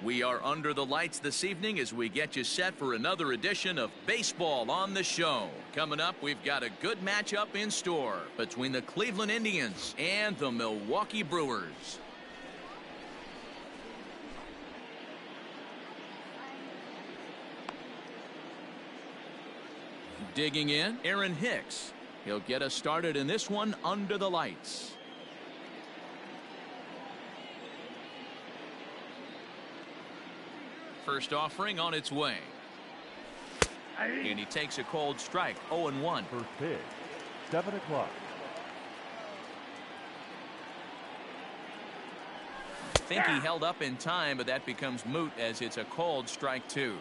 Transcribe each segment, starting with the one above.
We are under the lights this evening as we get you set for another edition of Baseball on the Show. Coming up, we've got a good matchup in store between the Cleveland Indians and the Milwaukee Brewers. Digging in, Aaron Hicks. He'll get us started in this one under the lights. First offering on its way. And he takes a cold strike. 0-1. First pitch, 7 o'clock. Think he held up in time, but that becomes moot as it's a cold strike 2.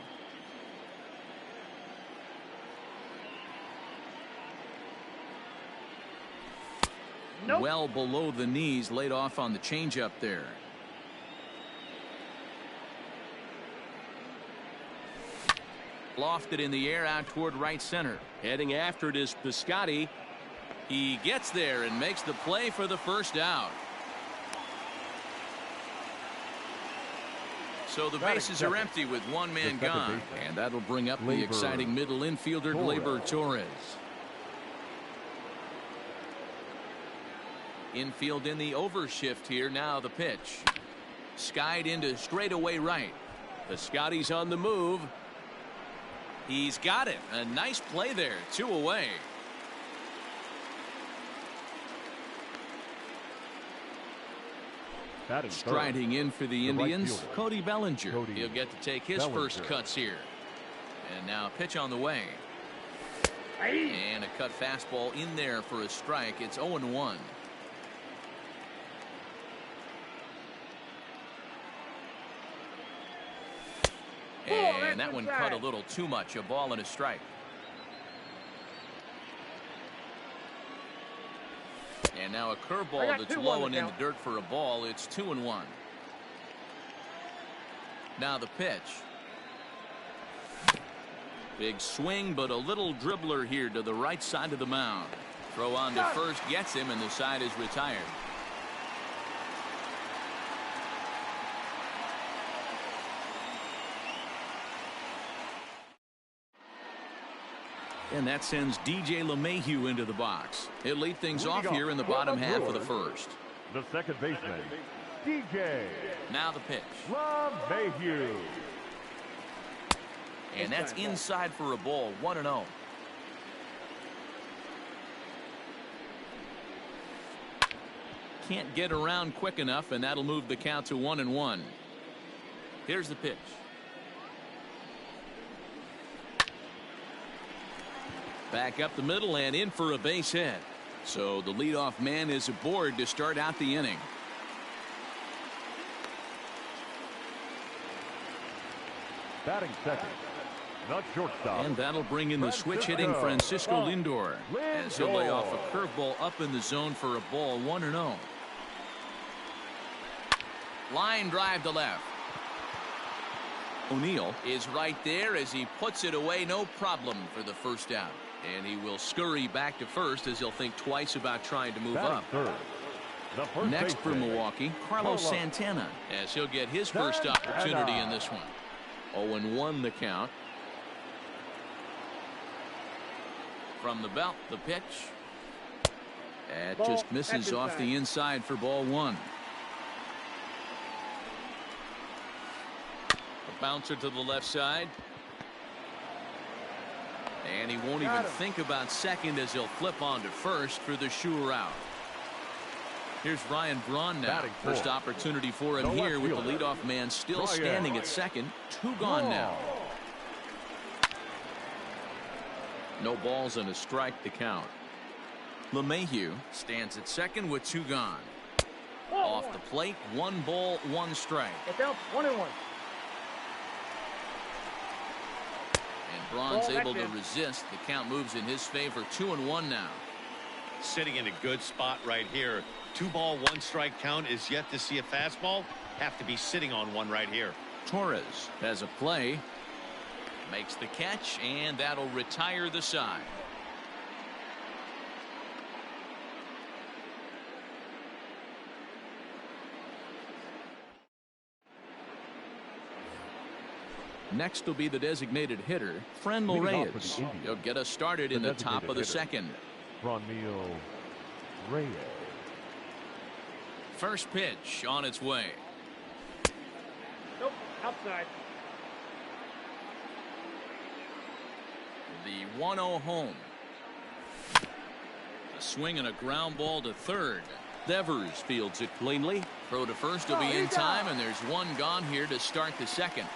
Nope. Well below the knees, laid off on the changeup there. Lofted in the air out toward right center. Heading after it is Piscotty. He gets there and makes the play for the first out. So the bases are empty with one man gone. And that'll bring up the exciting middle infielder, Gleyber Torres. Infield in the overshift here. Now the pitch. Skied into straightaway right. Piscotty's on the move. He's got it. A nice play there. 2 away. Striding in for the Indians, Cody Bellinger. He'll get to take his first cuts here. And now pitch on the way. And a cut fastball in there for a strike. It's 0-1. And that one cut a little too much. A ball and a strike. And now a curveball that's low and in the dirt for a ball. It's 2-1. Now the pitch. Big swing, but a little dribbler here to the right side of the mound. Throw on to first gets him, and the side is retired. And that sends DJ LeMahieu into the box. He'll lead things off here in the bottom half of the first. The second baseman, DJ. Now the pitch. LeMahieu. And that's inside for a ball. 1-0. Can't get around quick enough, and that'll move the count to 1-1. Here's the pitch. Back up the middle and in for a base hit. So the leadoff man is aboard to start out the inning. Batting second, the shortstop. And that'll bring in the switch hitting Francisco Lindor. As he'll lay off a curveball up in the zone for a ball. 1-0. Line drive to left. O'Neill is right there as he puts it away. No problem for the first out. And he will scurry back to first as he'll think twice about trying to move up. Next for Milwaukee, Carlos Santana, as he'll get his first opportunity in this one. 0-1 the count. From the belt, the pitch. It just misses off the inside for ball 1. A bouncer to the left side. And he won't even think about second as he'll flip on to first for the sure out. Here's Ryan Braun now. First opportunity for him here with the leadoff man still standing at second. 2 gone now. No balls and a strike to count. LeMahieu stands at second with 2 gone. Off the plate, 1 ball, 1 strike. It's out 1-1. Braun's able to resist. The count moves in his favor. 2-1 now. Sitting in a good spot right here. 2 ball, 1 strike count is yet to see a fastball. Have to be sitting on one right here. Torres has a play. Makes the catch, and that'll retire the side. Next will be the designated hitter, Franmil Reyes. He'll get us started in the top of the second. Franmil Reyes. First pitch on its way. Nope, outside. The 1-0 home. A swing and a ground ball to third. Devers fields it cleanly. Throw to first will be in time, and there's one gone here to start the second.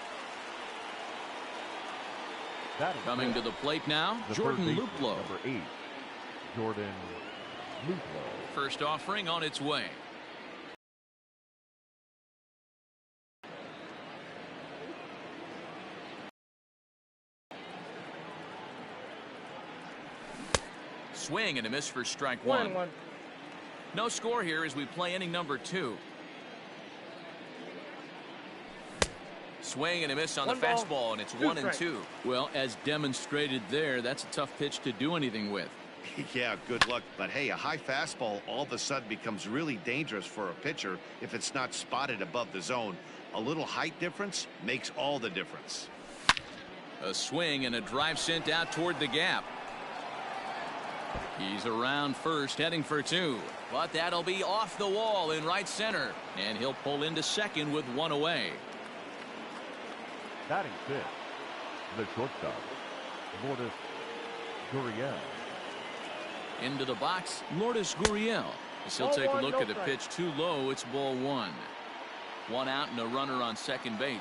Coming to the plate now, Jordan Luplow. Number 8, Jordan Luplow. First offering on its way. Swing and a miss for strike one. No score here as we play inning number 2. Swing and a miss on the fastball, and it's 1-2. Well, as demonstrated there, that's a tough pitch to do anything with. Yeah, good luck. But hey, a high fastball all of a sudden becomes really dangerous for a pitcher if it's not spotted above the zone. A little height difference makes all the difference. A swing and a drive sent out toward the gap. He's around first, heading for 2. But that'll be off the wall in right center. And he'll pull into second with 1 away. Batting 5th, the shortstop, Lourdes Gurriel. Into the box, Lourdes Gurriel. As he'll take a look at a pitch too low. It's ball 1. 1 out and a runner on second base.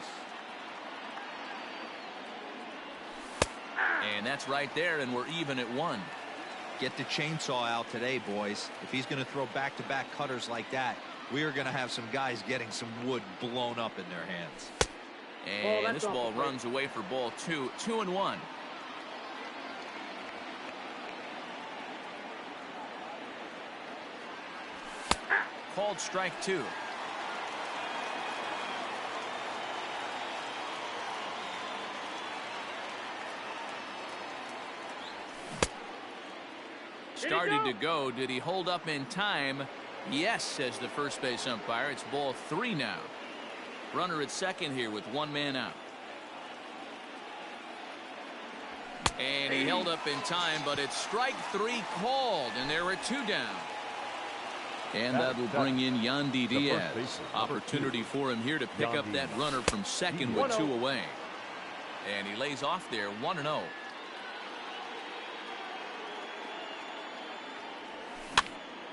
And that's right there, and we're even at 1. Get the chainsaw out today, boys. If he's going to throw back-to-back cutters like that, we are going to have some guys getting some wood blown up in their hands. And this ball runs away for ball 2. 2-1. Called strike 2. Started to go. Did he hold up in time? Yes, says the first base umpire. It's ball 3 now. Runner at second here with 1 man out. And he held up in time, but it's strike 3 called, and there are 2 down. And that'll bring in Yandy Diaz. Opportunity for him here to pick up that runner from second with 2 away. And he lays off there, 1-0.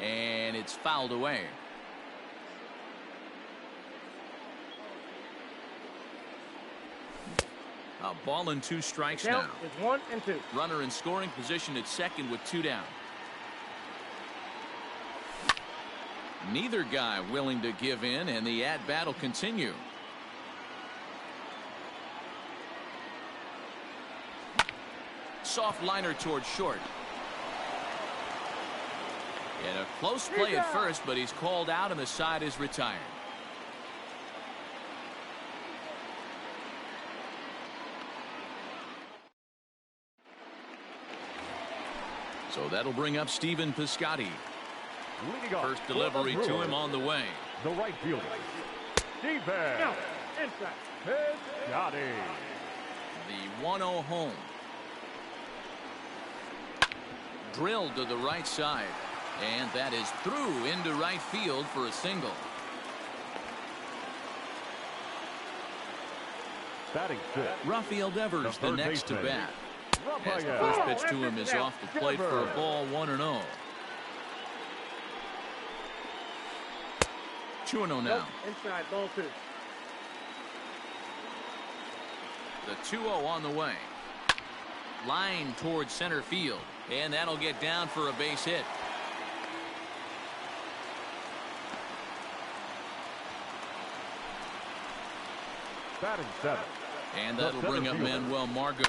And it's fouled away. A ball and 2 strikes now. It's 1-2. Runner in scoring position at second with 2 down. Neither guy willing to give in, and the at-bat will continue. Soft liner towards short. And a close play at first, but he's called out and the side is retired. So that'll bring up Stephen Piscotty. First delivery to him on the way. The right fielder, Stephen Piscotty. The 1-0 home. Drilled to the right side. And that is through into right field for a single. Batting 5th, Rafael Devers the next to bat. As the first pitch to him is off the plate for a ball, 1-0. 2-0 now. Inside, ball 2. The 2-0 on the way. Line towards center field. And that'll get down for a base hit. batting 7th. And that'll bring up Manuel Margot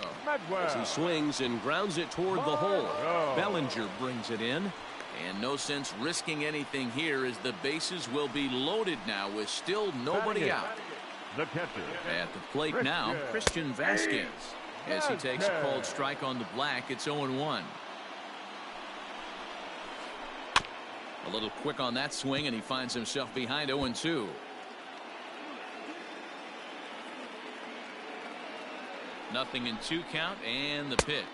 as he swings and grounds it toward the hole. Bellinger brings it in. And no sense risking anything here as the bases will be loaded now with still nobody out. The catcher. At the plate now, Christian Vasquez. As he takes a called strike on the black, it's 0-1. A little quick on that swing, and he finds himself behind 0-2. 0-2 count, and the pitch.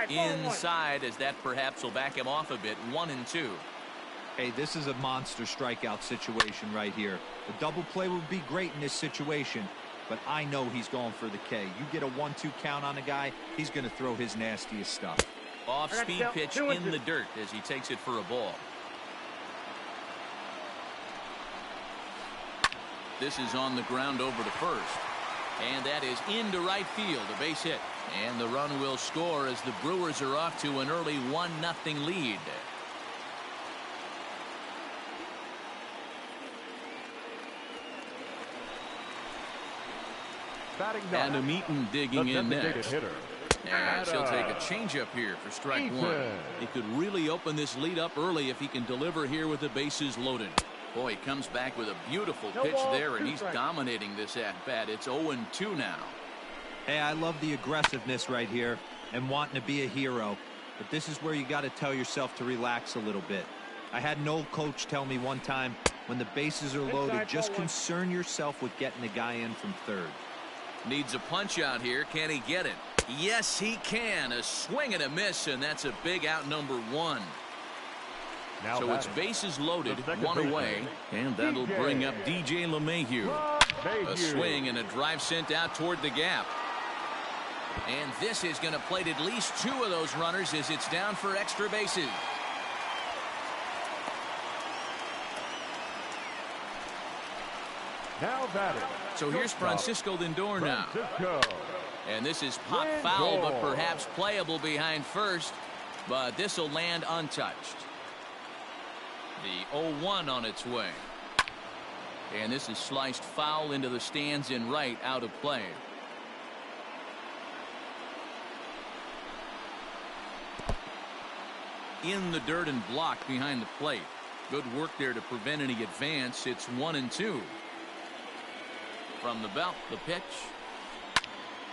Inside as that perhaps will back him off a bit. 1-2. Hey, this is a monster strikeout situation right here. A double play would be great in this situation, but I know he's going for the K. You get a 1-2 count on a guy, he's going to throw his nastiest stuff. Off-speed pitch in the dirt as he takes it for a ball. This is on the ground over to first. And that is into right field, a base hit. And the run will score as the Brewers are off to an early 1-0 lead. Adam Eaton digging in next. And he'll take a changeup here for strike one. He could really open this lead up early if he can deliver here with the bases loaded. Boy, he comes back with a beautiful pitch there, and he's dominating this at-bat. It's 0-2 now. Hey, I love the aggressiveness right here and wanting to be a hero. But this is where you got to tell yourself to relax a little bit. I had an old coach tell me one time, when the bases are loaded, just concern yourself with getting the guy in from third. Needs a punch out here. Can he get it? Yes, he can. A swing and a miss, and that's a big out, number one. Now so it's bases loaded, one away, and that'll bring up DJ LeMahieu. A swing and a drive sent out toward the gap. And this is going to plate at least two of those runners as it's down for extra bases. Now batting. So here's Francisco Lindor now. And this is pop foul, but perhaps playable behind first. But this will land untouched. The 0-1 on its way. And this is sliced foul into the stands in right, out of play. In the dirt and blocked behind the plate. Good work there to prevent any advance. It's 1-2. From the belt, the pitch.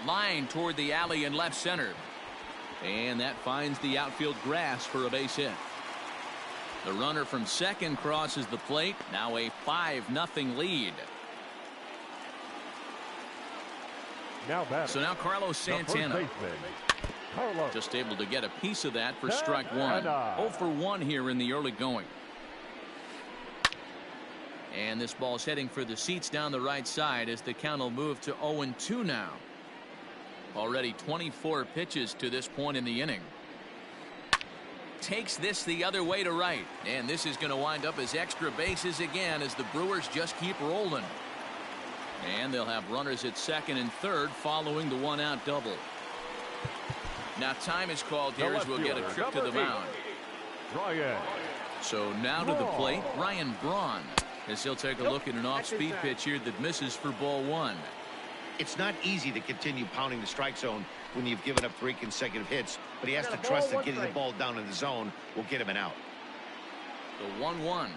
Line toward the alley in left center. And that finds the outfield grass for a base hit. The runner from second crosses the plate. Now a 5-0 lead. So now Carlos Santana. Just able to get a piece of that for strike one. 0 for 1 here in the early going. And this ball's heading for the seats down the right side as the count will move to 0-2 now. Already 24 pitches to this point in the inning. Takes this the other way to right. And this is going to wind up as extra bases again as the Brewers just keep rolling. And they'll have runners at second and third following the one-out double. Now time is called here as we'll get a trip to the mound. So now to the plate, Ryan Braun, as he'll take a look at an off-speed pitch here that misses for ball one. It's not easy to continue pounding the strike zone when you've given up 3 consecutive hits, but he has to trust that getting the ball down in the zone will get him an out. The 1-1.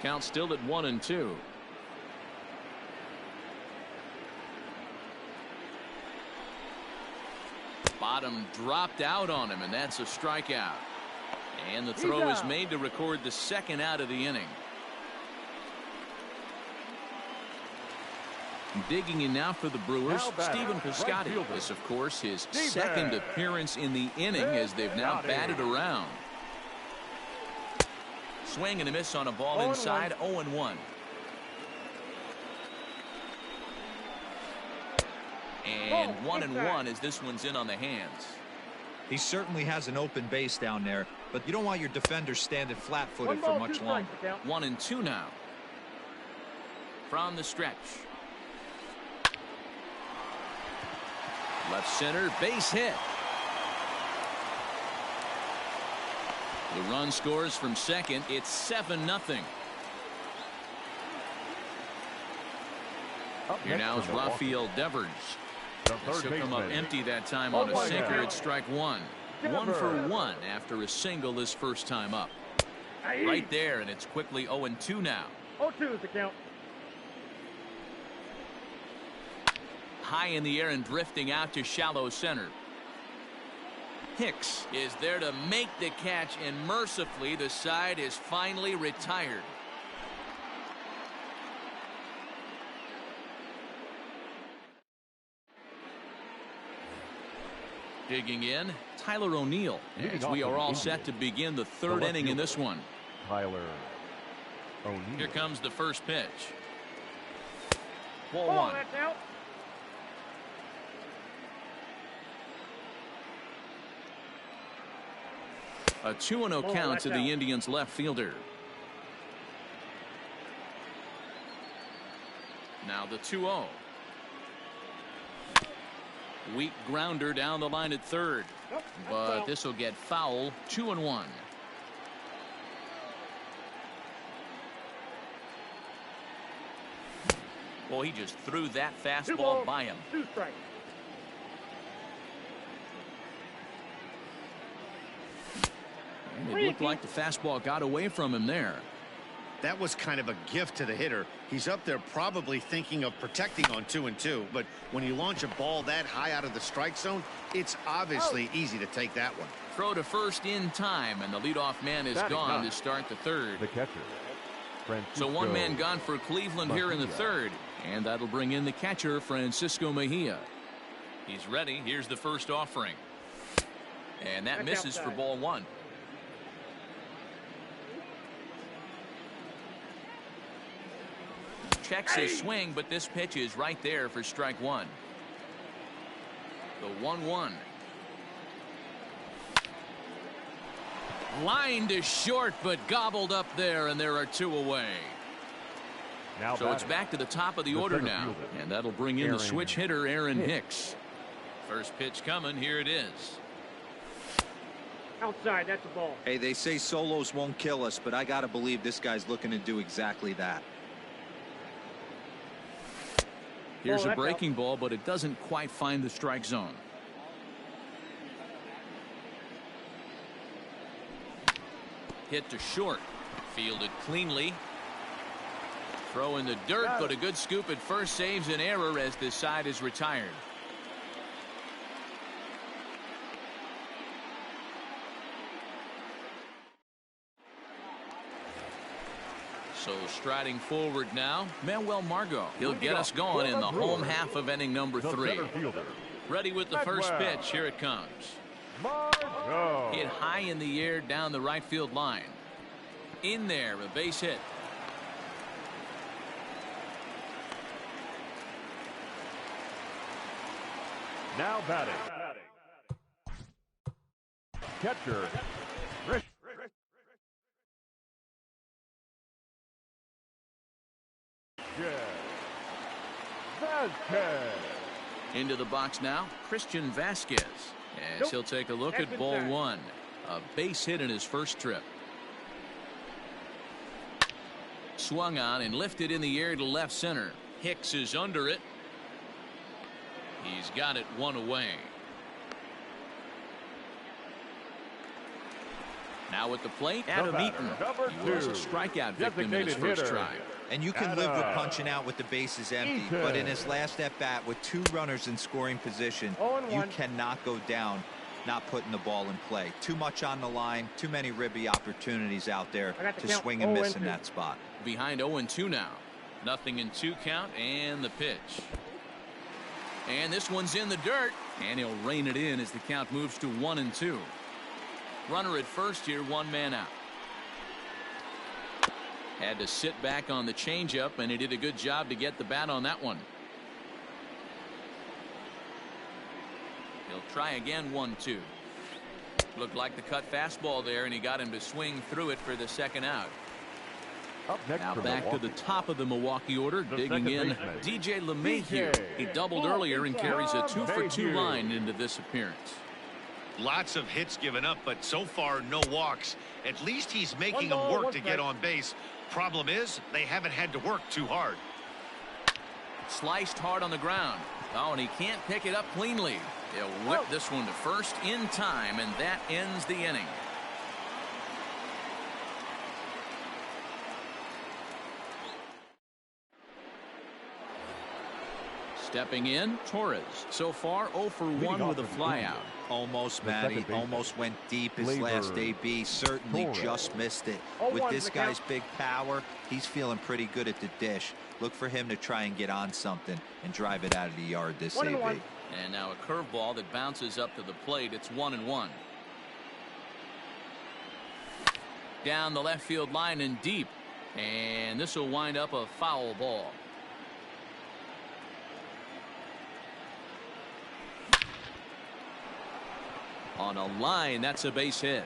Count still at 1-2. Bottom dropped out on him, and that's a strikeout. And the throw is made to record the second out of the inning. Digging in now for the Brewers, Stephen Piscotty. This, of course, his second appearance in the inning as they've now batted around. Swing and a miss on a ball inside, 0-1. And 1-1 as this one's in on the hands. He certainly has an open base down there, but you don't want your defenders standing flat-footed for much longer. 1-2 now. From the stretch. Left center, base hit. The run scores from second. It's 7-0. Here now is Rafael Devers. He'll come up empty that time on a sinker at strike one. 1 for 1 after a single his first time up. Right there, and it's quickly 0-2 now. 0-2 is the count. High in the air and drifting out to shallow center. Hicks is there to make the catch, and mercifully the side is finally retired. Digging in, Tyler O'Neill, as we are all set to begin the third inning in this one. Tyler O'Neill. Here comes the first pitch. Ball Oh, one. that's out. A 2-0 count to the Indians left fielder. Now the 2-0. Weak grounder down the line at third. Nope, But this will get foul. 2-1. Well, he just threw that fastball by him. 2 strikes. It looked like the fastball got away from him there. That was kind of a gift to the hitter. He's up there probably thinking of protecting on 2-2, but when you launch a ball that high out of the strike zone, it's obviously easy to take that one. Throw to first in time, and the leadoff man is gone to start the third. The catcher. So one man gone for Cleveland here in the third, and that'll bring in the catcher, Francisco Mejia. He's ready. Here's the first offering. And that misses for ball one. Checks his swing, but this pitch is right there for strike one. The 1-1. Line to short, but gobbled up there, and there are 2 away. Now so it's back to the top of the order now, and that'll bring in the switch hitter, Aaron Hicks. First pitch coming. Here it is. Outside, that's a ball. Hey, they say solos won't kill us, but I got to believe this guy's looking to do exactly that. Here's a breaking ball, but it doesn't quite find the strike zone. Hit to short. Fielded cleanly. Throw in the dirt, but a good scoop at first saves an error as this side is retired. So striding forward now, Manuel Margot. He'll get us going in the home half of inning number 3. Ready with the first pitch. Here it comes. Margot. Hit high in the air down the right field line. In there, a base hit. Now batting. Catcher. Into the box now, Christian Vasquez. As he'll take a look at ball one. A base hit in his first trip. Swung on and lifted in the air to left center. Hicks is under it. He's got it 1 away. Now at the plate, Adam Eaton. He was a strikeout victim in his first try. And you can live with punching out with the bases empty, but in his last at bat with 2 runners in scoring position, you cannot go down not putting the ball in play. Too much on the line, too many ribby opportunities out there to swing and miss in that spot. Behind 0-2 now. Nothing in 2 count, and the pitch. And this one's in the dirt, and he'll rein it in as the count moves to 1-2. Runner at first here, 1 man out. Had to sit back on the changeup, and he did a good job to get the bat on that one. He'll try again, 1-2. Looked like the cut fastball there, and he got him to swing through it for the second out. Now back to the top of the Milwaukee order, digging in DJ LeMahieu. He doubled earlier and carries a 2-for-2 line into this appearance. Lots of hits given up, but so far no walks. At least he's making them work to get on base. Problem is, they haven't had to work too hard. Sliced hard on the ground. Oh, and he can't pick it up cleanly. He'll whip this one to first in time, and that ends the inning. Stepping in, Torres. So far, 0 for 1 with a flyout. Almost, Matty. Almost went deep his last AB. Certainly just missed it. With this guy's big power, he's feeling pretty good at the dish. Look for him to try and get on something and drive it out of the yard this AB. And now a curveball that bounces up to the plate. It's 1-1. Down the left field line and deep. And this will wind up a foul ball. On a line, that's a base hit.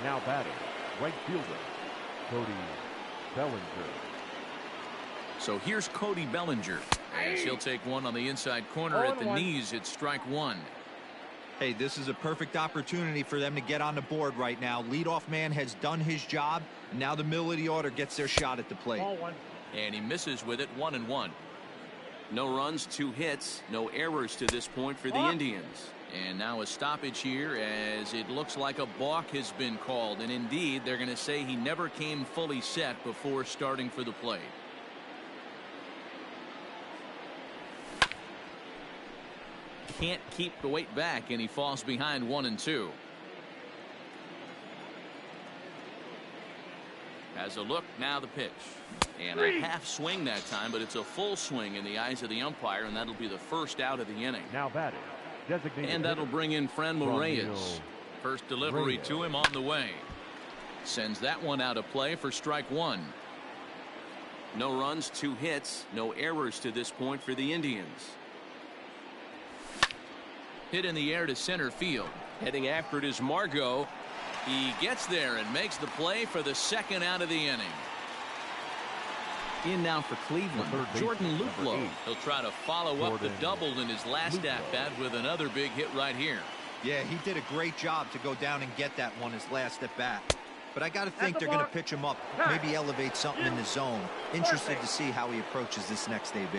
Now batting, right fielder, Cody Bellinger. So here's Cody Bellinger. As he'll take one on the inside corner at the knees. It's strike one. Hey, this is a perfect opportunity for them to get on the board right now. Leadoff man has done his job. And now the middle of the order gets their shot at the plate. And he misses with it. 1-1. No runs, 2 hits, no errors to this point for the Indians. And now a stoppage here as it looks like a balk has been called. And indeed, they're going to say he never came fully set before starting for the plate. Can't keep the weight back, and he falls behind 1-2. Has a look, now the pitch. And a half swing that time, but it's a full swing in the eyes of the umpire, and that'll be the first out of the inning. Now batting, designated and that'll bring in Franmil Reyes. First delivery to him on the way. Sends that one out of play for strike one. No runs, 2 hits, no errors to this point for the Indians. Hit in the air to center field. Heading after it is Margot. He gets there and makes the play for the second out of the inning. In now for Cleveland, Jordan Luplow. He'll try to follow up the double in his last at-bat with another big hit right here. Yeah, he did a great job to go down and get that one his last at-bat. But I got to think they're going to pitch him up, maybe elevate something in the zone. Interested to see how he approaches this next AB.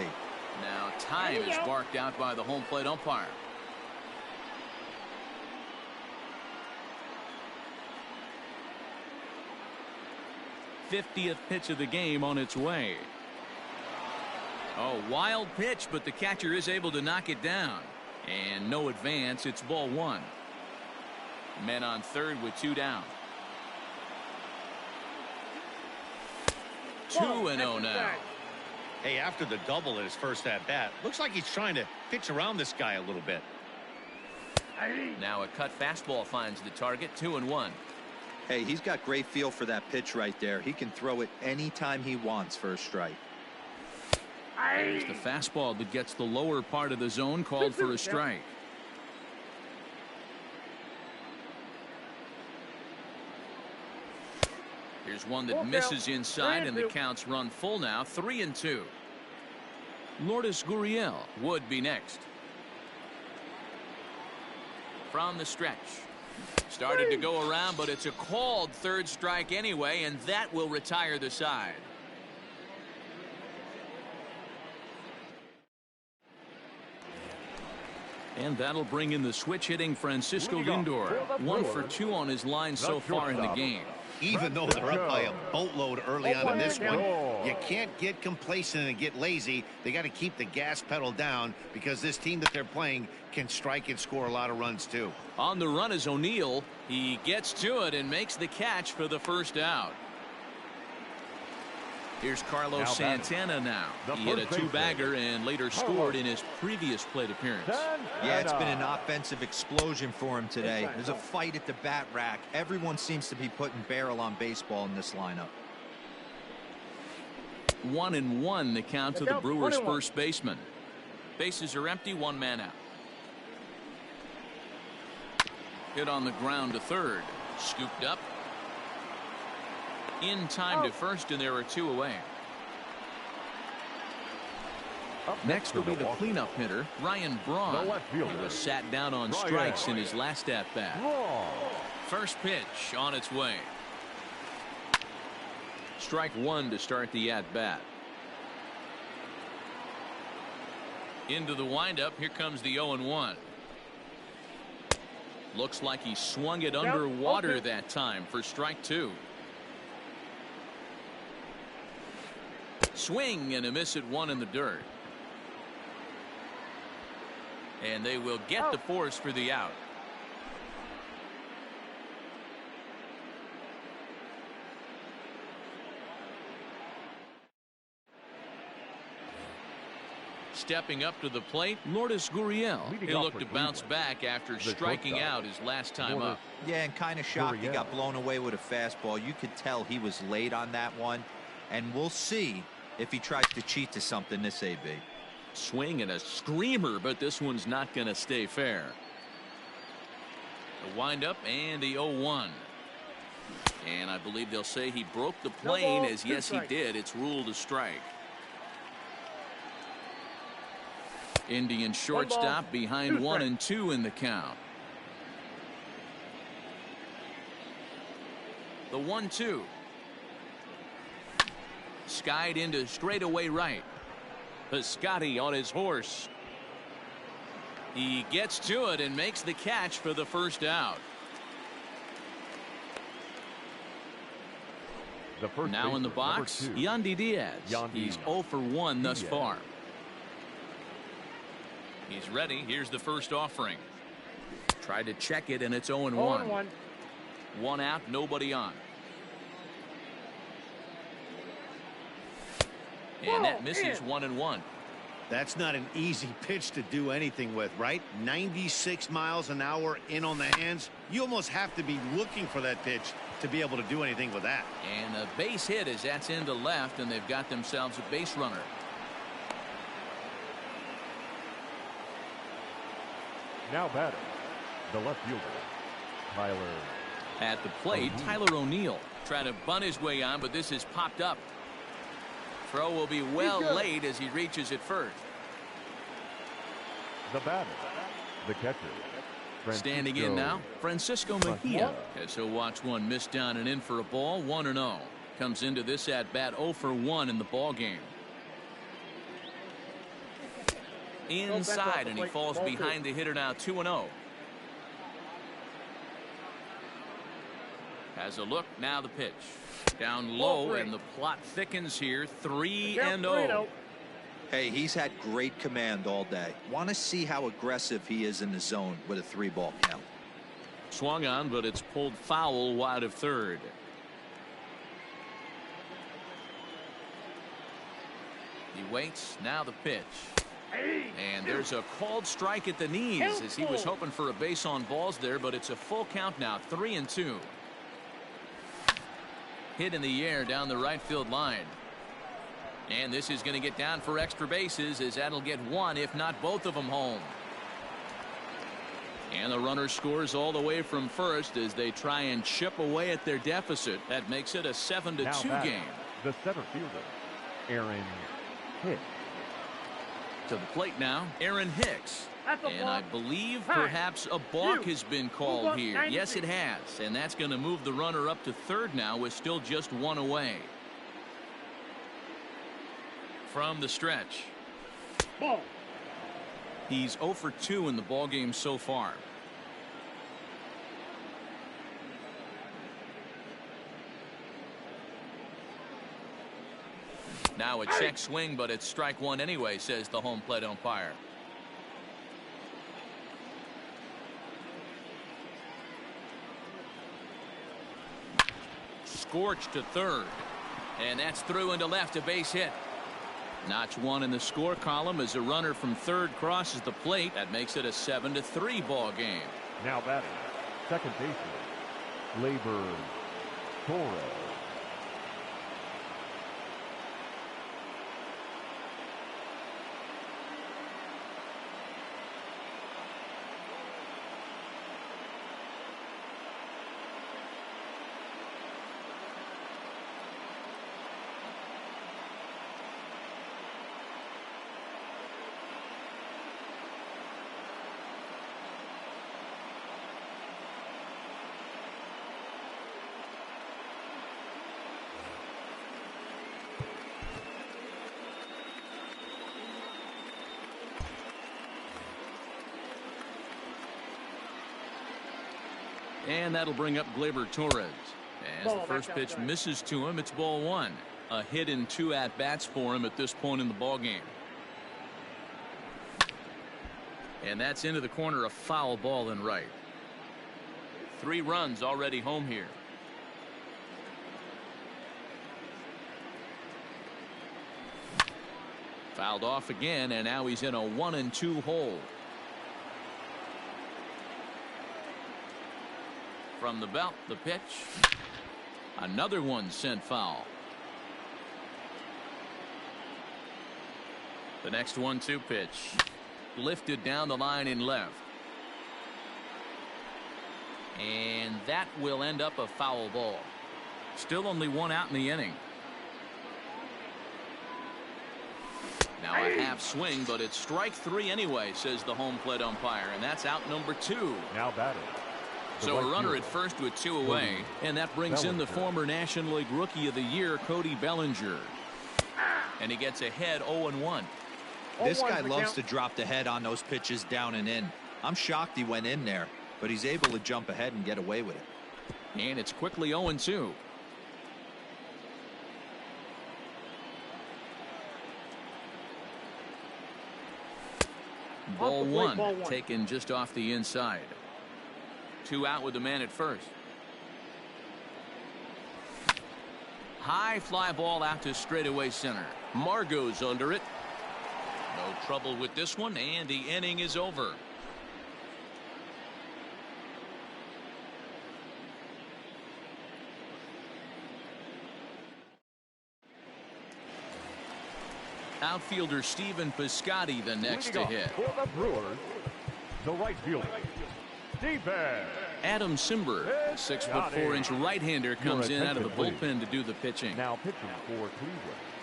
Now time is barked out by the home plate umpire. '50th pitch of the game on its way. Oh, wild pitch, but the catcher is able to knock it down. And no advance. It's ball 1. Men on third with 2 down. 2-0 now. Hey, after the double in his first at bat, looks like he's trying to pitch around this guy a little bit. Now a cut fastball finds the target. 2-1. Hey, he's got great feel for that pitch right there. He can throw it anytime he wants for a strike. There's the fastball that gets the lower part of the zone, called for a strike. Here's one that misses inside, and the count's run full now. 3-2. Lourdes Gurriel would be next. From the stretch. Started to go around, but it's a called third strike anyway, and that will retire the side. And that'll bring in the switch hitting Francisco Lindor. 1 for 2 on his line so far in the game. Even though they're up by a boatload early on in this one, you can't get complacent and get lazy. They got to keep the gas pedal down because this team that they're playing can strike and score a lot of runs too. On the run is O'Neill. He gets to it and makes the catch for the first out. Here's Carlos Santana now. He hit a 2-bagger and later scored in his previous plate appearance. Yeah, it's been an offensive explosion for him today. There's a fight at the bat rack. Everyone seems to be putting barrel on baseball in this lineup. 1-1 the count to the Brewers' first baseman. Bases are empty, 1 man out. Hit on the ground to third. Scooped up. In time to first, and there are 2 away. Next will be the cleanup hitter, Ryan Braun. He was sat down on strikes in his last at-bat. First pitch on its way. Strike 1 to start the at-bat. Into the windup. Here comes the 0-1. Looks like he swung it underwater that time for strike 2. Swing and a miss at 1 in the dirt. And they will get the force for the out. Stepping up to the plate, Lourdes Gurriel. He'll look to bounce back after striking out his last time up. Yeah, and kind of shocked he got blown away with a fastball. You could tell he was late on that one. And we'll see if he tries to cheat to something this AB. Swing and a screamer, but this one's not going to stay fair. The windup and the 0-1. And I believe they'll say he broke the plane, as yes he did. It's ruled a strike. Indian shortstop behind 1 and 2 in the count. The 1-2. Skied into straightaway right. Piscotty on his horse. He gets to it and makes the catch for the first out. Now in the box, Yandy Diaz. He's 0 for 1 thus far. He's ready. Here's the first offering. Tried to check it, and it's 0-1. 1 out, nobody on. And that misses 1-1. That's not an easy pitch to do anything with, right? 96 miles an hour in on the hands. You almost have to be looking for that pitch to be able to do anything with that. And a base hit as that's into left, and they've got themselves a base runner. Now batting, the left fielder, Tyler. At the plate, Tyler O'Neill trying to bunt his way on, but this has popped up. Throw will be well late as he reaches it first. The batter, the catcher. Standing in now, Francisco Mejia, as he'll watch one miss down and in for a ball. 1-0. Comes into this at bat 0 for 1 in the ball game. Inside, and he falls behind the hitter now. 2-0. Has a look. Now the pitch. Down low, and the plot thickens here. 3-0. Hey, he's had great command all day. Want to see how aggressive he is in the zone with a 3-ball count. Swung on, but it's pulled foul wide of third. He waits. Now the pitch. And there's a called strike at the knees as he was hoping for a base on balls there, but it's a full count now. 3-2. Hit in the air down the right field line. And this is going to get down for extra bases, as that'll get one, if not both of them, home. And the runner scores all the way from first as they try and chip away at their deficit. That makes it a 7-2 game. The center fielder, Aaron Hicks. To the plate now, Aaron Hicks. And I believe perhaps a balk has been called here. Yes, it has. And that's going to move the runner up to third now with still just 1 away. From the stretch. Ball. He's 0 for 2 in the ball game so far. Now a check swing, but it's strike 1 anyway, says the home plate umpire. Scorched to third. And that's through into left, a base hit. Notch 1 in the score column as a runner from third crosses the plate. That makes it a 7-3 ball game. Now batting, second baseman, Labor Torres. And that'll bring up Gleyber Torres. As the first pitch misses to him, it's ball one. A hit in 2 at-bats for him at this point in the ballgame. And that's into the corner, a foul ball in right. 3 runs already home here. Fouled off again, and now he's in a 1-2 hole. From the belt, the pitch. Another one sent foul. The next 1-2 pitch. Lifted down the line in left. And that will end up a foul ball. Still only 1 out in the inning. Now a half swing, but it's strike 3 anyway, says the home plate umpire, and that's out number 2. Now batting. So a runner at first with 2 away, and that brings in the former National League Rookie of the Year, Cody Bellinger. And he gets ahead 0-1. This guy loves to drop the head on those pitches down and in. I'm shocked he went in there, but he's able to jump ahead and get away with it. And it's quickly 0-2. Ball one, taken just off the inside. 2 out with the man at first. High fly ball out to straightaway center. Margot's under it. No trouble with this one, and the inning is over. Outfielder Stephen Piscotty the next to hit. For the Brewers, the right fielder, Stephen. Adam Simber, 6'4" right-hander, comes in out of the bullpen to do the pitching. Now pitching for Cleveland.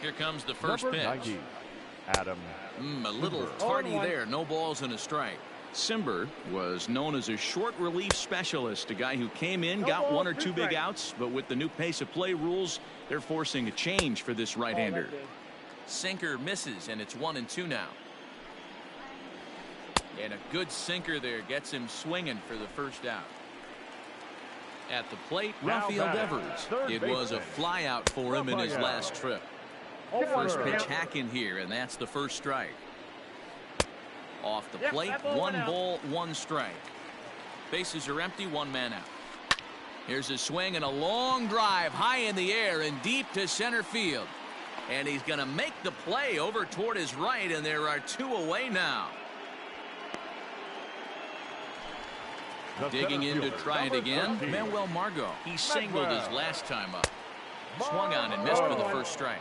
Here comes the first pitch. 90, Adam. A little tardy there. No balls and a strike. Simber was known as a short relief specialist, a guy who came in, got 1 or 2 big outs, but with the new pace of play rules, they're forcing a change for this right-hander. Sinker misses, and it's 1-2 now. And a good sinker there gets him swinging for the first out. At the plate, Rafael Devers. It was a flyout for him in his last trip. First pitch hacking here, and that's the first strike. Off the plate, 1 ball, 1 strike. Bases are empty, 1 man out. Here's a swing and a long drive high in the air and deep to center field. And he's going to make the play over toward his right, and there are 2 away now. Digging in to try it again, Manuel Margot. He singled his last time up. Swung on and missed for the first strike.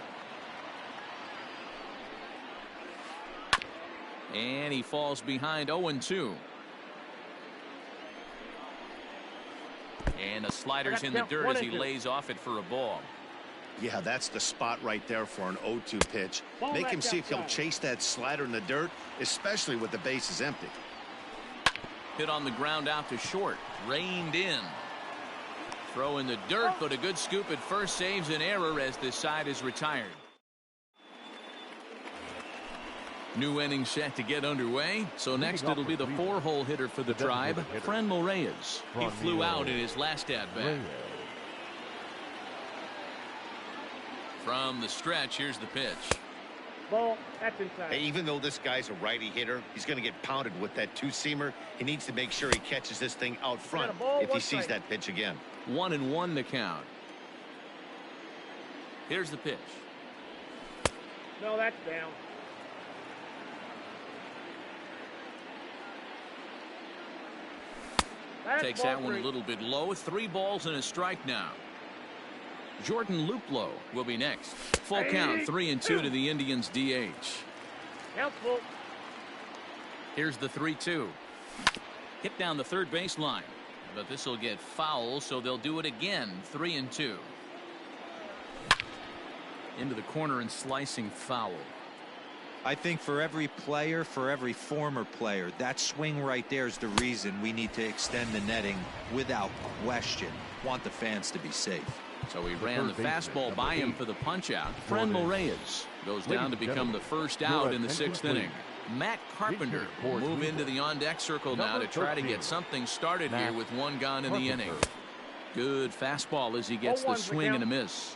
And he falls behind 0-2. And the slider's in the dirt as he lays off it for a ball. Yeah, that's the spot right there for an 0-2 pitch. Make him see if he'll chase that slider in the dirt, especially with the bases empty. Hit on the ground out to short. Reined in. Throw in the dirt, but a good scoop at first saves an error as this side is retired. New inning set to get underway. So next it'll be the 4-hole hitter for the Tribe, Franmil Reyes. He flew out in his last at-bat. From the stretch, here's the pitch. Ball, that's inside. Hey, even though this guy's a righty hitter, he's going to get pounded with that 2-seamer. He needs to make sure he catches this thing out front if he sees that pitch again. 1-1 the count. Here's the pitch. No, that's down. Takes that one a little bit low. 3 balls and a strike now. Jordan Luplow will be next. Full count, 3-2 to the Indians DH. Helpful. Here's the 3-2. Hit down the third baseline. But this will get foul, so they'll do it again. 3-2. Into the corner and slicing foul. I think for every player, for every former player, that swing right there is the reason we need to extend the netting without question. Want the fans to be safe. So he ran the fastball by him for the punch out. Franmil Reyes goes down to become the first out in the 6th inning. Matt Carpenter will move into the on-deck circle now to try to get something started here with one gone in the inning. Good fastball as he gets the swing and a miss.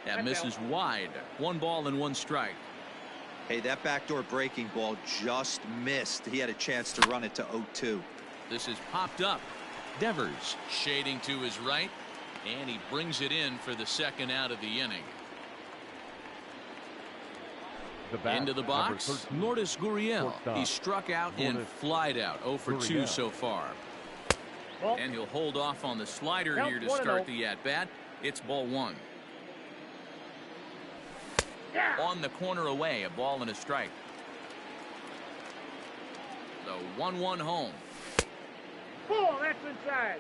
That misses wide. 1 ball and 1 strike. Hey, that backdoor breaking ball just missed. He had a chance to run it to 0-2. This is popped up. Devers shading to his right, and he brings it in for the second out of the inning. Into the box, Lourdes Gurriel. He struck out and flied out. 0 for 2 so far. And he'll hold off on the slider here to start the at-bat. It's ball 1. On the corner away, a ball and a strike. The 1-1 home. Ball, that's inside.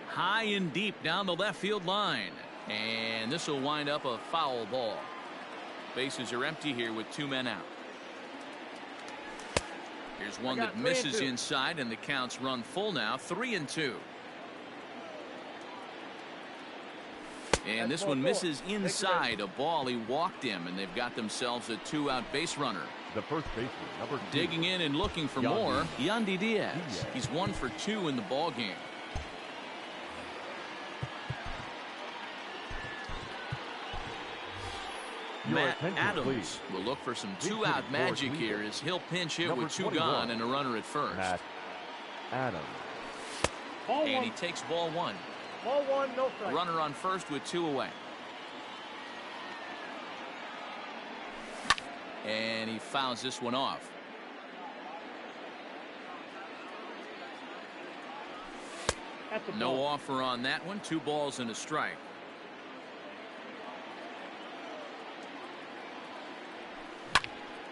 High and deep down the left field line. And this will wind up a foul ball. Bases are empty here with 2 men out. Here's one that misses inside, and the count's run full now. 3-2. And this one misses inside. A ball, he walked him, and they've got themselves a 2-out base runner. The first baseman, number 2. Digging in and looking for more, Yandy Diaz. He's 1 for 2 in the ball game. Matt Adams will look for some 2-out magic here as he'll pinch hit with 2 gone and a runner at first. Matt Adams. And he takes ball 1. Ball 1, no strike. Runner on first with 2 away. And he fouls this one off. No offer on that one. 2 balls and a strike.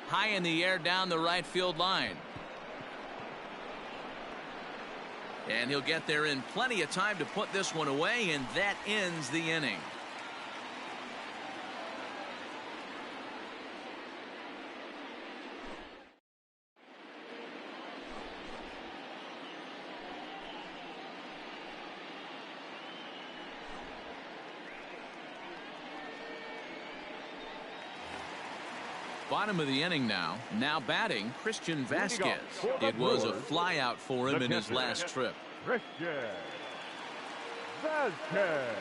High in the air down the right field line. And he'll get there in plenty of time to put this one away, and that ends the inning. Bottom of the inning now. Now batting, Christian Vasquez. It was a flyout for him in his last trip. Christian Vasquez.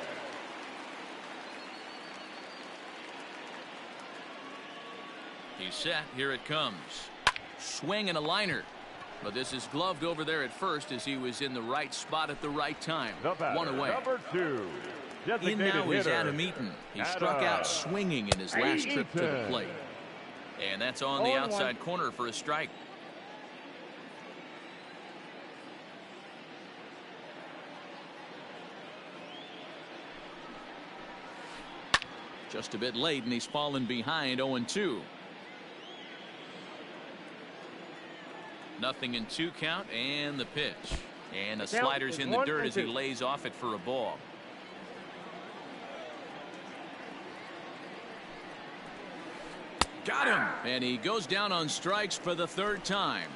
He's set. Here it comes. Swing and a liner. But this is gloved over there at first as he was in the right spot at the right time. 1 away. Number 2. In now is Adam Eaton. He struck out swinging in his last trip to the plate. And that's on the outside corner for a strike. Just a bit late, and he's fallen behind. 0-2. 0-2 count, and the pitch. And the slider's in the dirt as he lays off it for a ball. Got him. And he goes down on strikes for the 3rd time.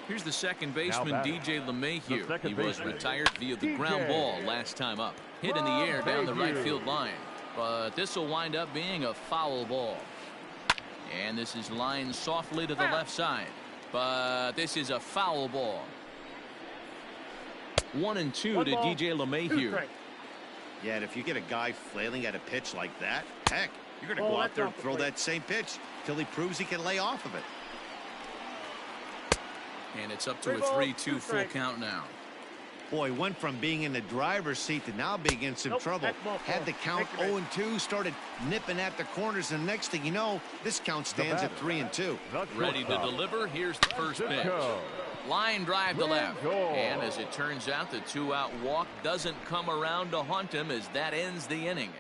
Here's the second baseman, DJ LeMahieu. He was retired via the ground ball last time up. Hit in the air down the right field line. But this will wind up being a foul ball. And this is lined softly to the left side. But this is a foul ball. 1-2 to DJ LeMahieu. Yeah, and if you get a guy flailing at a pitch like that, heck, you're going to go out there and throw that same pitch till he proves he can lay off of it. And it's up to a 3-2 full count now. Boy, went from being in the driver's seat to now being in some trouble. Had the count 0-2, started nipping at the corners, and next thing you know, this count stands at 3-2. Ready to deliver. Here's the first pitch. Line drive to left. And as it turns out, the 2-out walk doesn't come around to haunt him as that ends the inning.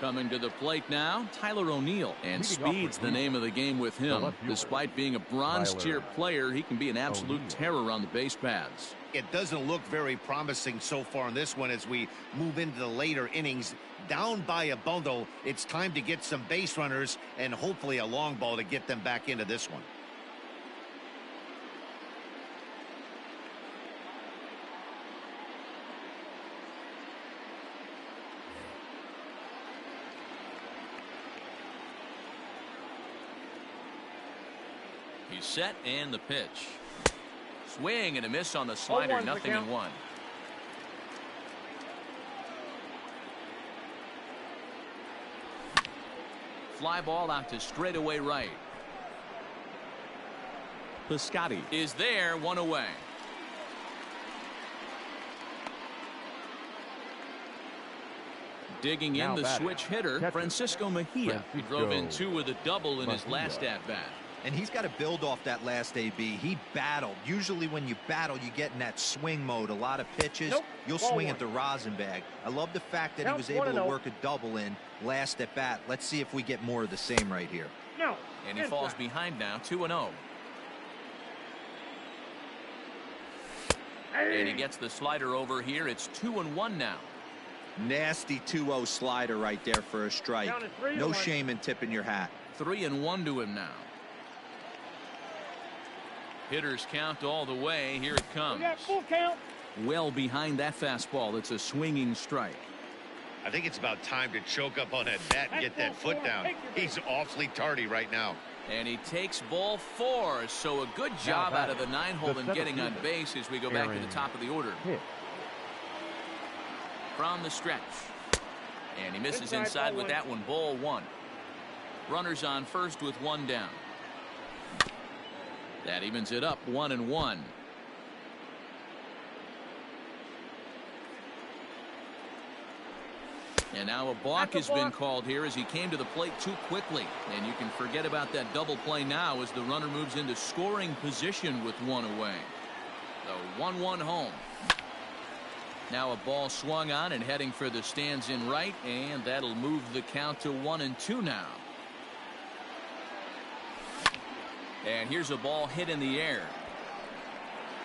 Coming to the plate now, Tyler O'Neill. And speed's the name of the game with him. Despite being a bronze tier player, he can be an absolute terror on the base paths. It doesn't look very promising so far in this one as we move into the later innings. Down by a bundle, it's time to get some base runners and hopefully a long ball to get them back into this one. set and the pitch. Swing and a miss on the slider. 0-1. Fly ball out to straightaway right. Piscotty is there, 1 away. Digging in the switch hitter, Francisco Mejia. He drove in 2 with a double in his last at-bat. And he's got to build off that last AB. He battled. Usually when you battle, you get in that swing mode. A lot of pitches, you'll swing at the rosin bag. I love the fact that he was able to work a double in last at bat. Let's see if we get more of the same right here. And he falls behind now, 2-0. And he gets the slider over here. It's 2-1 now. Nasty 2-0 slider right there for a strike. No shame in tipping your hat. 3-1 to him now. Hitters count all the way. Here it comes. Full count. Well behind that fastball. It's a swinging strike. I think it's about time to choke up on that bat and get that foot down. He's awfully tardy right now. And he takes ball 4. So a good job out of the 9-hole in getting on base as we go back to the top of the order. From the stretch. And he misses inside with that one. Ball 1. Runners on first with 1 down. That evens it up, 1-1. And now a balk has been called here as he came to the plate too quickly. And you can forget about that double play now as the runner moves into scoring position with 1 away. The 1-1 home. Now a ball swung on and heading for the stands in right, and that'll move the count to 1-2 now. And here's a ball hit in the air.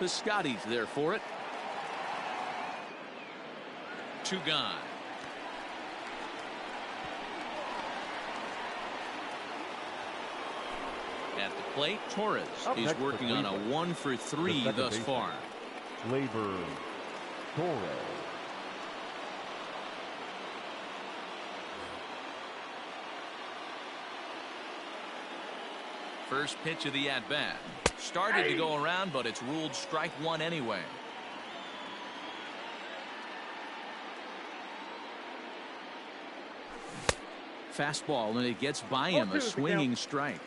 Piscotty's there for it. 2 gone. At the plate, Torres is working on a 1-for-3 thus far. Labor Torres. First pitch of the at-bat. Started to go around, but it's ruled strike 1 anyway. Fastball, and it gets by him. A swinging strike.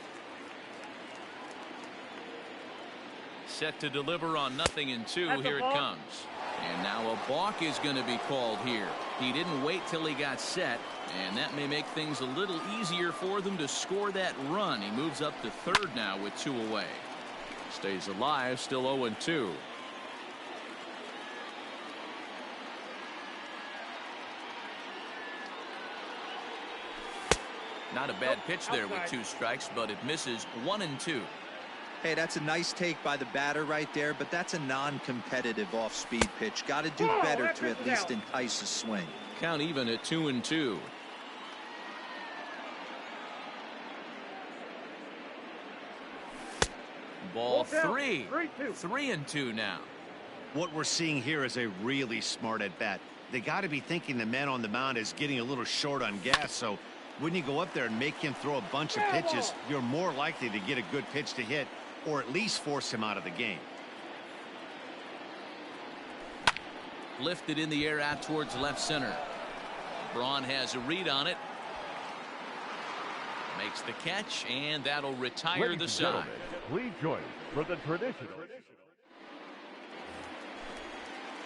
Set to deliver on 0-2. Here it comes. And now a balk is going to be called here. He didn't wait till he got set, and that may make things a little easier for them to score that run. He moves up to third now with 2 away. Stays alive, still 0-2. Not a bad pitch there with 2 strikes, but it misses. 1-2. Hey, that's a nice take by the batter right there, but that's a non-competitive off-speed pitch. Got to do better to at least entice a swing. Count even at 2-2. Ball 3. 3-2 now. What we're seeing here is a really smart at bat. They got to be thinking the man on the mound is getting a little short on gas, so when you go up there and make him throw a bunch of pitches, you're more likely to get a good pitch to hit or at least force him out of the game. Lifted in the air out towards left center. Braun has a read on it. Makes the catch, and that'll retire the side. Please join for the traditional.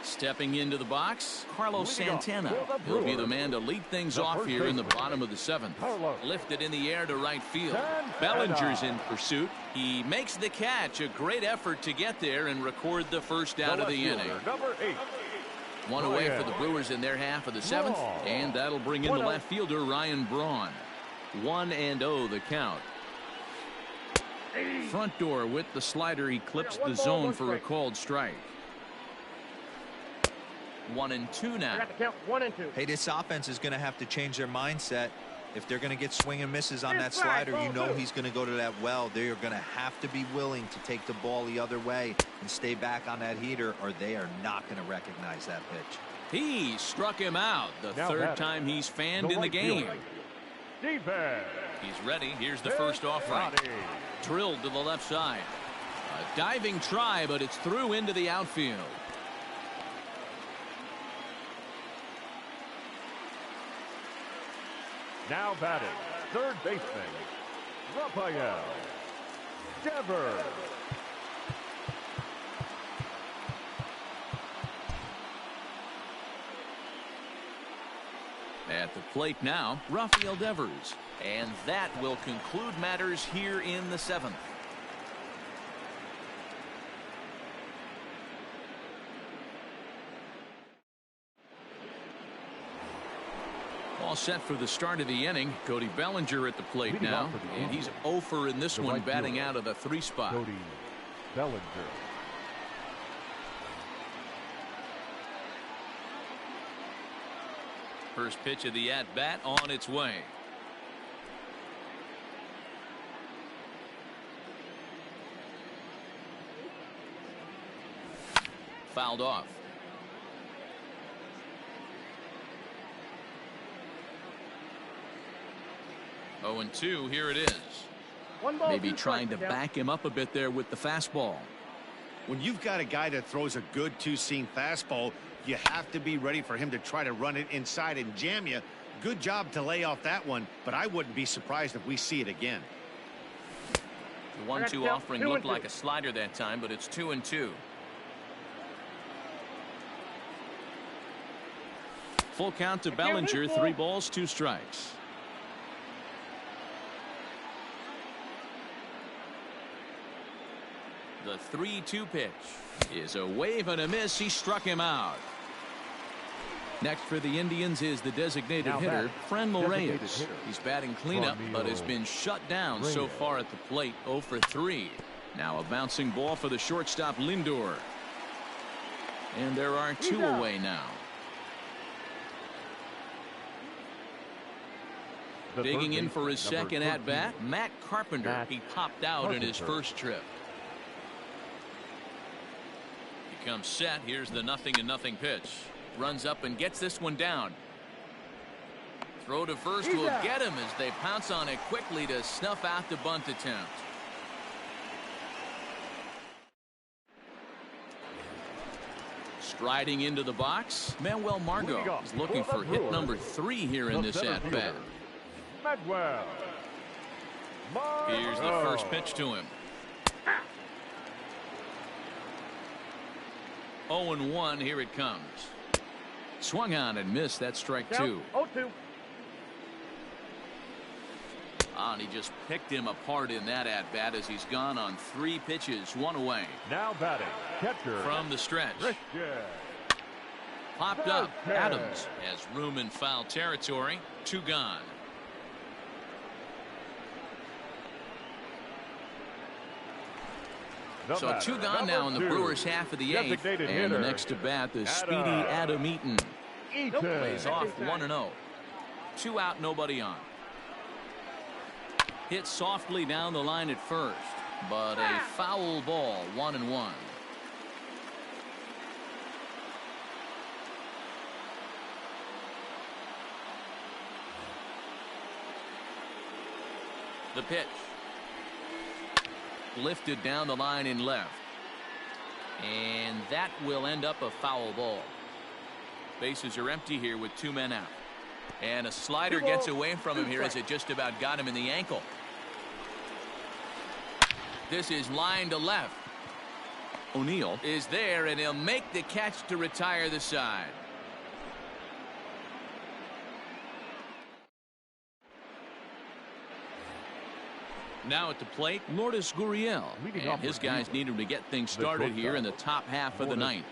Stepping into the box, Carlos Santana. He'll be the man to lead things off here in the bottom of the 7th. Lifted in the air to right field. Bellinger's in pursuit. He makes the catch. A great effort to get there and record the first out of the inning. Number 8. 1 away for the Brewers in their half of the 7th, and that'll bring in the left fielder, Ryan Braun. 1-0 the count. Front door with the slider. He clips the zone for a called strike. 1-2 now. Count 1-2. Hey, this offense is going to have to change their mindset. If they're going to get swing and misses on that slider, you know he's going to go to that well. They are going to have to be willing to take the ball the other way and stay back on that heater, or they are not going to recognize that pitch. He struck him out. The third time he's fanned in the game. Defense. He's ready. Here's the first offering. Drilled to the left side. A diving try, but it's through into the outfield. Now batting, third baseman, Rafael Devers. At the plate now, Rafael Devers. And that will conclude matters here in the 7th. All set for the start of the inning. Cody Bellinger at the plate now. And he's 0 for in this one, batting out of the 3 spot. Cody Bellinger. First pitch of the at-bat on its way. Fouled off. Oh, and 2, here it is. Maybe trying to back him up a bit there with the fastball. When you've got a guy that throws a good two-seam fastball, you have to be ready for him to try to run it inside and jam you. Good job to lay off that one, but I wouldn't be surprised if we see it again. The 1-2 offering looked like a slider that time, but it's 2-2. Full count to Bellinger, 3 balls, 2 strikes. The 3-2 pitch is a wave and a miss. He struck him out. Next for the Indians is the designated hitter, Franmil Reyes. He's batting cleanup, but has been shut down so far at the plate, 0 for 3. Now a bouncing ball for the shortstop, Lindor. And there are 2 away now. Digging in for his second at-bat, Matt Carpenter. He popped out in his first trip. He comes set. Here's the 0-0 pitch. Runs up and gets this one down. Throw to first will get him as they pounce on it quickly to snuff out the bunt attempt. Striding into the box, Manuel Margot is looking for hit number 3 here in this at-bat. Here's the first pitch to him. 0-1, here it comes. Swung on and missed. That strike 2. 0-2. And he just picked him apart in that at-bat as he's gone on 3 pitches, 1 away. Now batting, catcher from the stretch. Christian. Popped up. Adams has room in foul territory. 2 gone. So 2 gone now in the Brewers half of the 8th. And the next to bat, the speedy Adam Eaton. Plays off 1-0. 2 out, nobody on. Hit softly down the line at first, but a foul ball, 1-1. The pitch. Lifted down the line in left. And that will end up a foul ball. Bases are empty here with 2 men out. And a slider gets away from him here as it just about got him in the ankle. This is line to left. O'Neill is there, and he'll make the catch to retire the side. Now at the plate, Lourdes Gurriel. And his guys need him to get things started here in the top half of the 9th.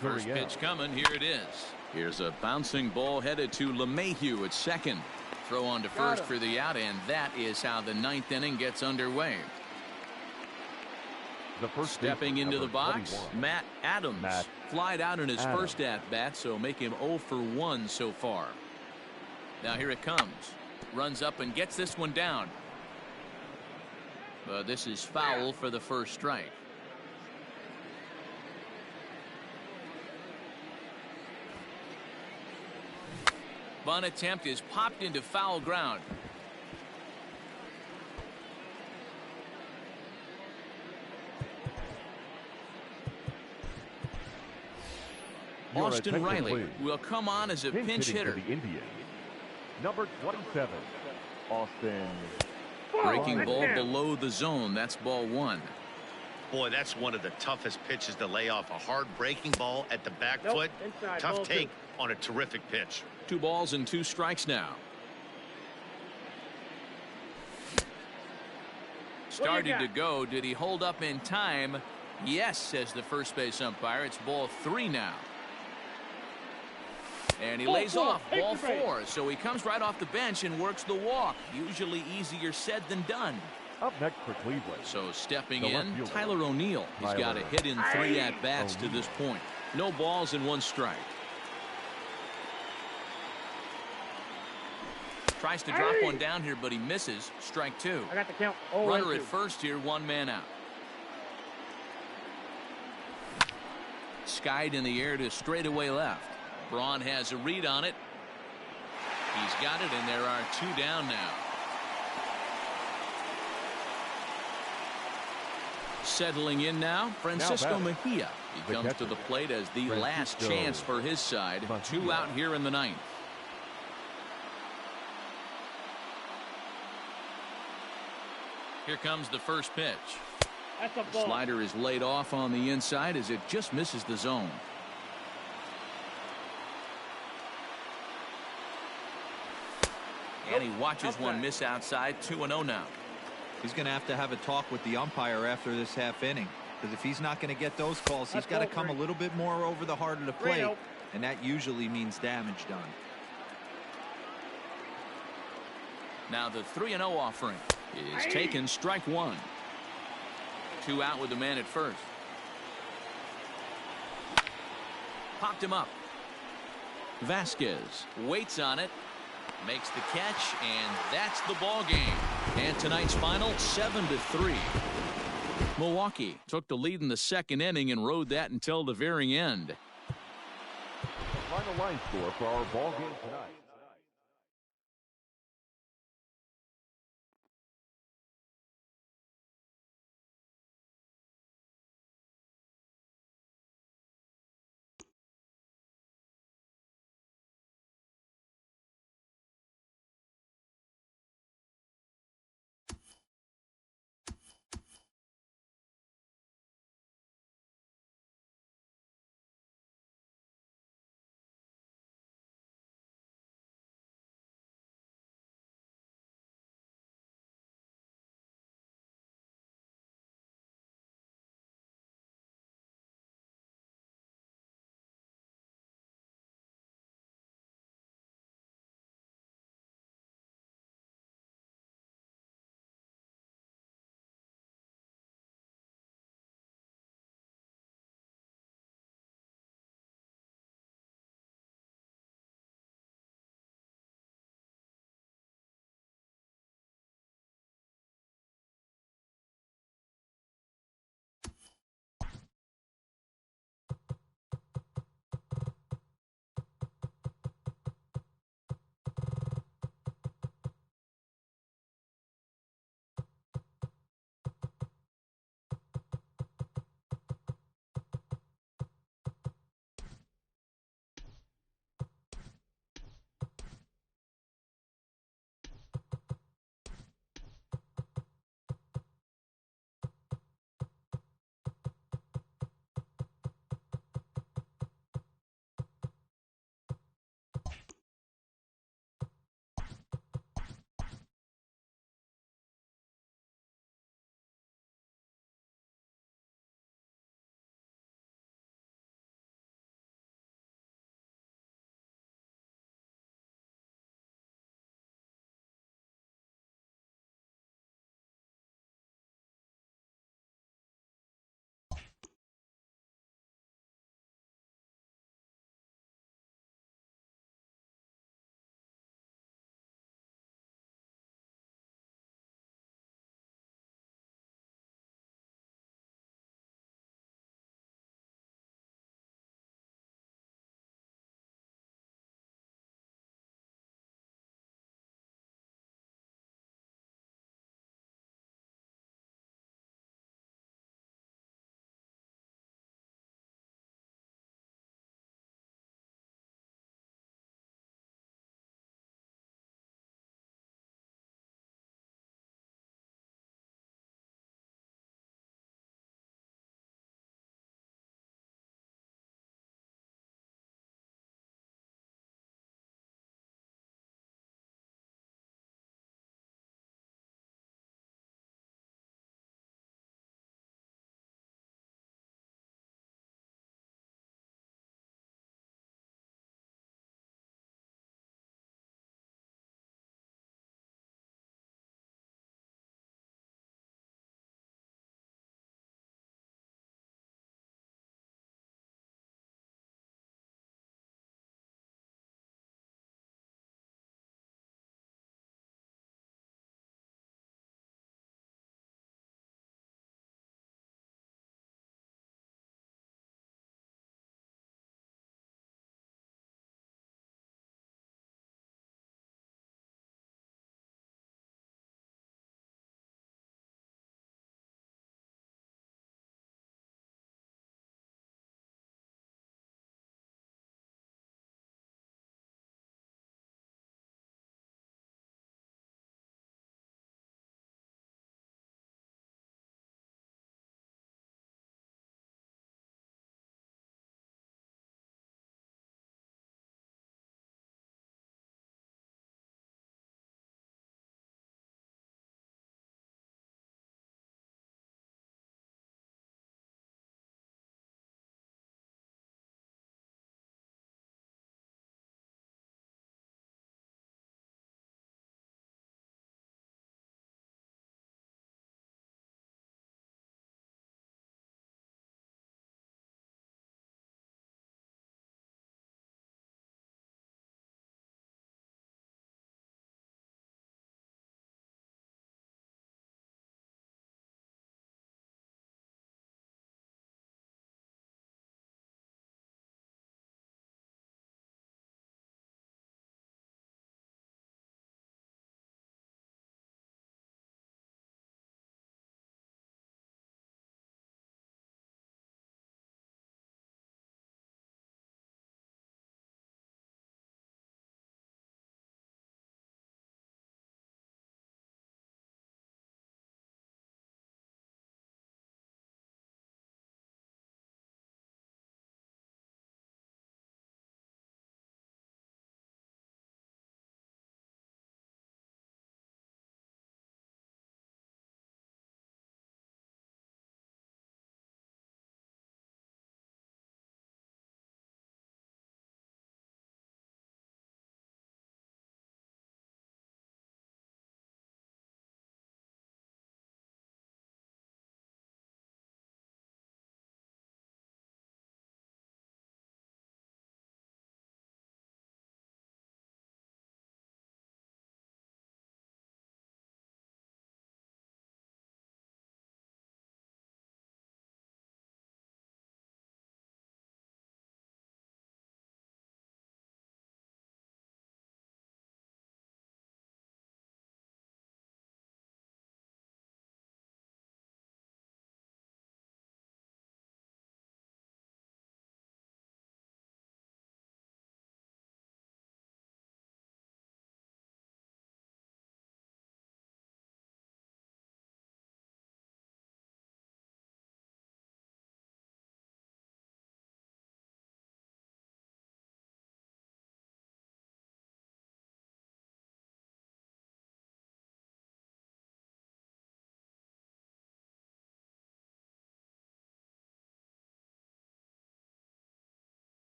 First pitch coming. Here it is. Here's a bouncing ball headed to LeMahieu at second. Throw on to first for the out, and that is how the 9th inning gets underway. Stepping into the box, Matt Adams. Flied out in his first at-bat, so make him 0 for 1 so far. Now here it comes. Runs up and gets this one down. But this is foul for the first strike. Bunt attempt is popped into foul ground. Austin Riley will come on as a pinch hitter. The Indians. Number 27, Austin. Breaking ball below the zone. That's ball one. Boy, that's one of the toughest pitches to lay off. A hard breaking ball at the back foot. Inside, Tough ball take two. on a terrific pitch. 2 balls and 2 strikes now. Started to go. Did he hold up in time? Yes, says the first base umpire. It's ball 3 now. And he lays off ball 4. So he comes right off the bench and works the walk. Usually easier said than done. Up next for Cleveland. So stepping in, Tyler O'Neill. He's got a hit in 3 at-bats to this point. No balls and 1 strike. Tries to drop one down here, but he misses. Strike 2. I got the count. Runner at first here, 1 man out. Skied in the air to straightaway left. Braun has a read on it. He's got it, and there are 2 down now. Settling in now, Francisco Mejia. He comes to the plate as the last chance for his side. 2 out here in the 9th. Here comes the first pitch. That's a ball. Slider is laid off on the inside as it just misses the zone. And he watches one miss outside. 2-0 now. He's going to have a talk with the umpire after this half inning, because if he's not going to get those calls, he's got to come a little bit more over the heart of the plate, and that usually means damage done. Now the 3-0 offering is taken. Strike 1. 2 out with the man at first. Popped him up. Vasquez waits on it, makes the catch, and that's the ball game. And tonight's final, 7-3. Milwaukee took the lead in the 2nd inning and rode that until the very end. The final line score for our ball game tonight.